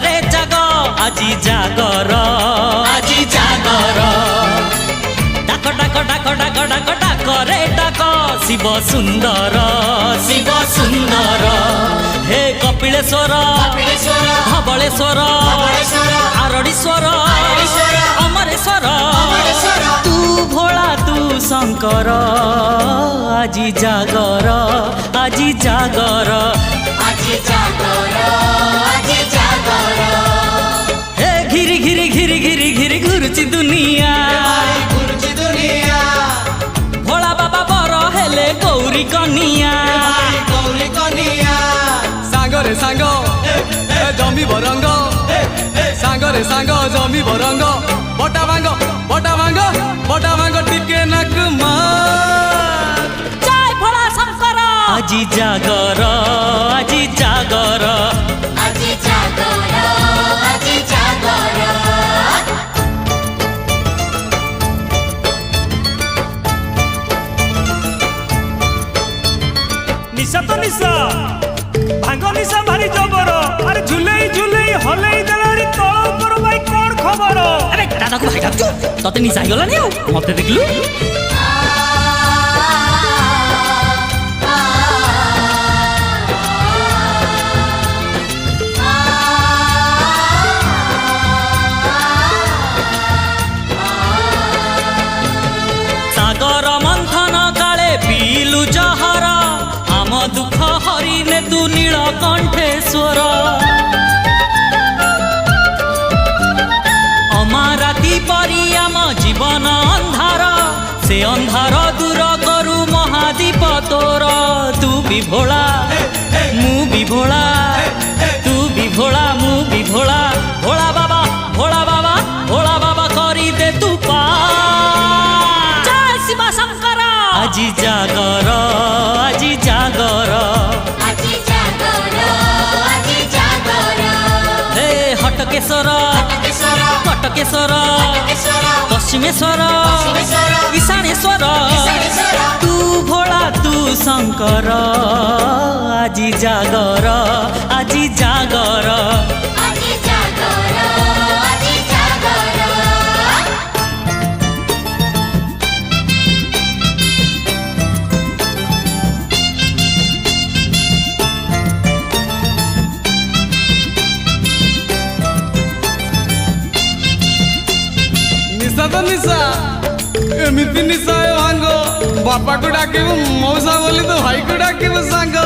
रे जाग আজি जागर আজি जागर डाक डाक डाक डाक डाक डाक रे डाक शिव सुंदर हे कपिलेश्वर धवलेश्वर आरड़ीश्वर अमरेश्वर तू भोला तू शंकर আজি जागर আজি जागर আজি जागर আজি जागर हे घिरी घिरी घिरी घिरी घिरी घुरुची दुनिया भोला बाबा बर हेले गौरी कनिया सांगरे सांग जमी बरंग सांगरे सांग जमी बरंग बटा भांग बटा भांग बटा भांग टिके नक मार जय भोला शंकर আজি जागर আজি जागर আজি जागर আজি जागर निशा तो निशा भांग निशा भारी जबर अरे झुलेई झुलेई हलेई देलारी तळ ऊपर भाई कोन खबर अरे दादा को भाई डाकू तते निशा गलानी आ मते देखलु सागर मंथन काले पीलु जहर आम दुख हरिने तू नीलकंठेश्वर अमाराती परी आम जीवन अंधार से अंधार दूर करु महादीप तोर तू भी भोला मु भी भोला तू भी भोला मु भी भोला भोला बाबा भोला बाबा भोला बाबा करी दे तू पा আজি जागर আজি जागर আজি जागर আজি जागर हे हटकेश्वर कटकेश्वर पश्चिमेश्वर ईशानेश्वर तू भोला तू शंकर আজি जागर আজি जागर আজি जागर আজি जागर निशा तो निशा एमिति निशा भांग बापा को डाके मौसा बोली तो भाई को डाके सांग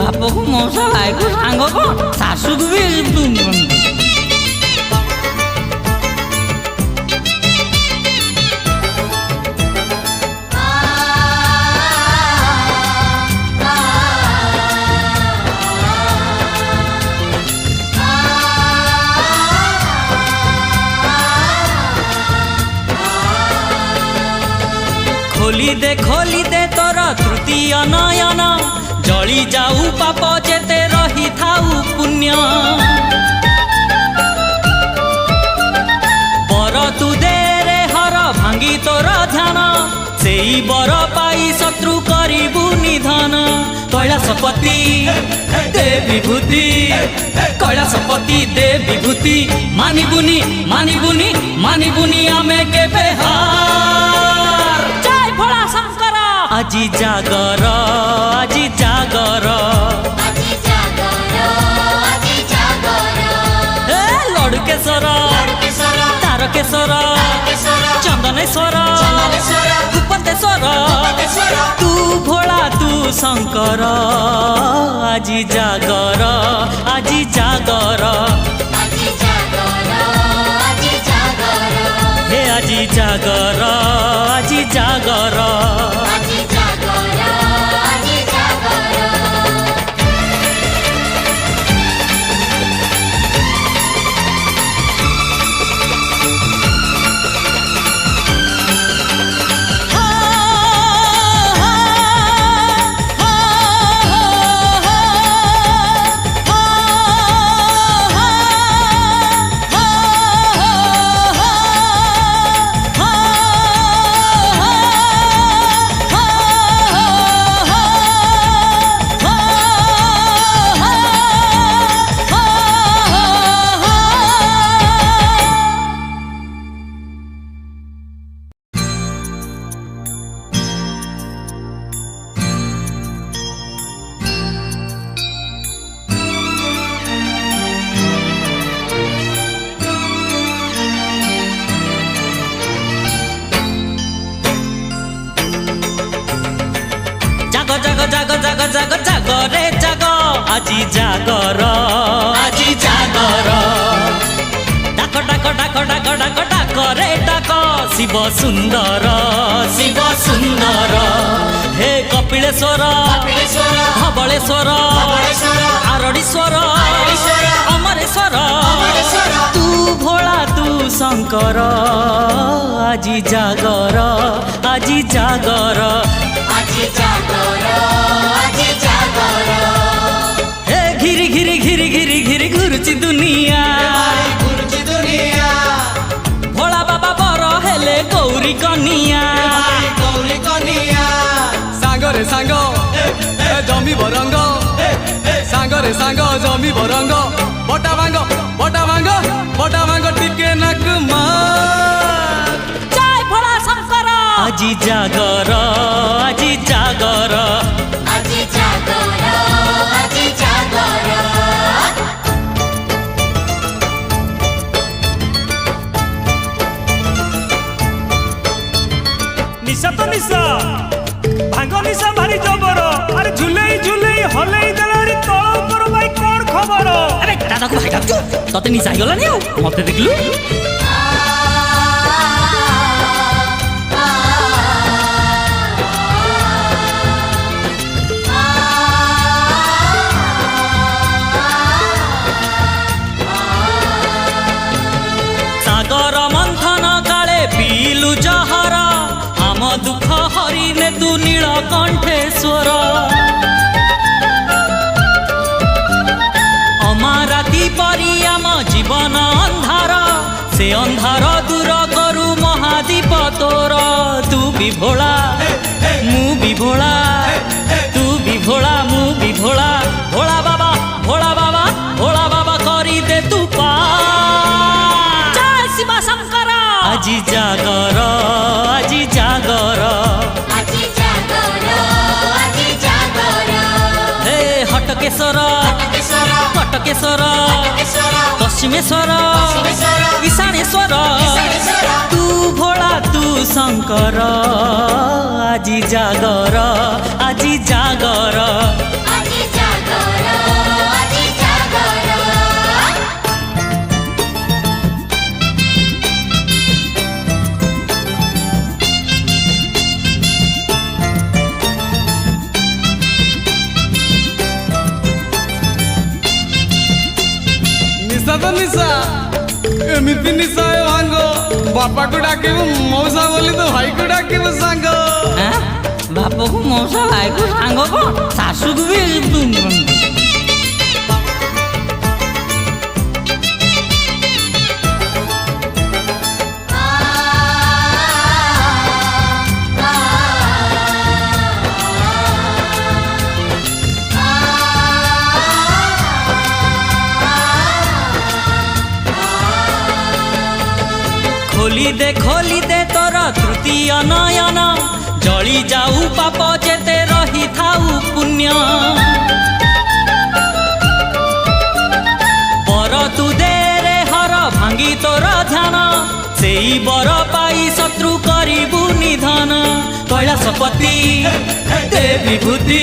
बाप को मौसा भाई को सांग को सासू को भी खोली दे तोर तृतीय नयन जली जाऊ पाप जेते रही थाऊ पुण्य बर तू दे रे हर भांगी तोर ध्यान सेई बर पाई शत्रु करिबु निधन कैलाशपति दे विभूति कैलाशपति दे विभूति मानिबुनी मानिबुनी मानिबुनी आमे केबे हार जय भोला शंकर আজি जागर আজি जागर আজি जागर আজি जागर हे लड़केश्वर तारकेश्वर चंदनेश्वर भूपतेश्वर तू भोला तू शंकर আজি जागर আজি जागर আজি जागर আজি जागर हे আজি जागर আজি जागर আজি जागर আজি जागर জাগ জাগ জাগ জাগ জাগ রে জাগ আজি জাগর আজি জাগর ডাক ডাক ডাক ডাক ডাক ডাক রে ডাক শিব সুন্দর শিব সুন্দর হে কপিলেশ্বর কপিলেশ্বর ধবলেশ্বর ধবলেশ্বর আরড়ীশ্বর আরড়ীশ্বর অমরেশ্বর অমরেশ্বর তু ভোলা তু শঙ্কর আজি জাগর আজি জাগর আজি জাগর আজি জাগর হে ঘিরি ঘিরি ঘিরি ঘিরি ঘিরি ঘুরুছি দুনিয়া ঘুরছি দুনিয়া ভোলা বাবা বড় হেলে গৌরী কনিয়া গৌরী কনিয়া সাগরে সাঙ্গ জমি বরঙ্গ সাগরে সাঙ্গ জমি বরঙ্গ বটা ভাঙ্গ বটা ভাঙ্গ বটা ভাঙ্গ টিকে নাক মার জয় ভোলা শঙ্কর আজি জাগর আজি জাগর আজি জাগর আজি জাগর নিশা তো নিশা ভাঙ্গ নিশা ভারি জবর আরে ঝুলেই ঝুলেই হলেই দেলারি তଳ ଉପର ভাই কোন খবর আরে দাদাকে ভাই ডাকছো ততে নিশা হইগলানি আও মতে দেখলু সাগর মন্থন কালে পিলু জহর আম দুঃখ হরিনে তু নীলকণ্ঠেশ্বর অমারাতি পরি আম জীবন অন্ধার সে অন্ধার দূর করু মহাদীপ তোর তু বিভোলা মু বিভোলা তু বিভোলা মু বিভোলা ভোলা বাবা ভোলা বাবা ভোলা বাবা করি দে তু পা জয় শিব শঙ্কর আজি জাগর আজি জাগর আজি জাগর আজি জাগর হে হটকেশ্বর কপিলেশ্বর কটকেশ্বর কপিলেশ্বর পশ্চিমেশ্বর পশ্চিমেশ্বর ঈশানেশ্বর ঈশানেশ্বর তু ভোলা তু শঙ্কর আজি জাগর আজি জাগর আজি জাগর আজি জাগর নিশা তো নিশা এমিতি নিশা এ ভাঙ্গ বাপাକୁ ডাকিବୁ মৌসা বলি তো ভাইକୁ ডাকিବୁ সাঙ্গ হ্যাঁ বাপକୁ মশা ভাইକୁ ସାଙ୍ଗ କଣ ଶାଶୁକୁ ବି খোলি দে তোর তৃতীয় নয়ন জଳି যাও পাপ যেতে রহি থাউ পুণ্য বর তু দে রে হর ভাঙ্গি তোর ধ্যান সেই বর পাই শত্রু করিবু নিধন কৈলাসপতি দে বিভূতি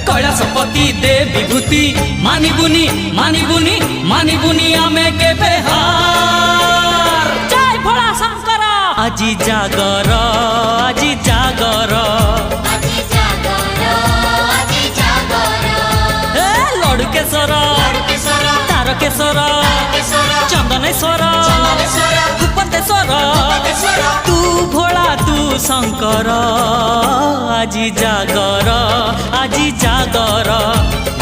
কৈলাসপতি দে বিভূতি মানিবুনি মানিবুনি মানিবুনি আমি কেবে হার জয় ভোলা শঙ্কর আজি জাগর আজি জাগর আজি জাগর আজি জাগর হে লড়কেশ্বর কপিলেশ্বর তারকেশ্বর তারকেশ্বর চন্দনেশ্বর চন্দনেশ্বর ভূপতেশ্বর ভূপতেশ্বর তু ভোলা তু শঙ্কর আজি জাগর আজি জাগর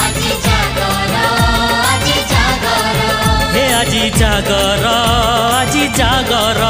আজি জাগর আজি জাগর হে আজি জাগর আজি জাগর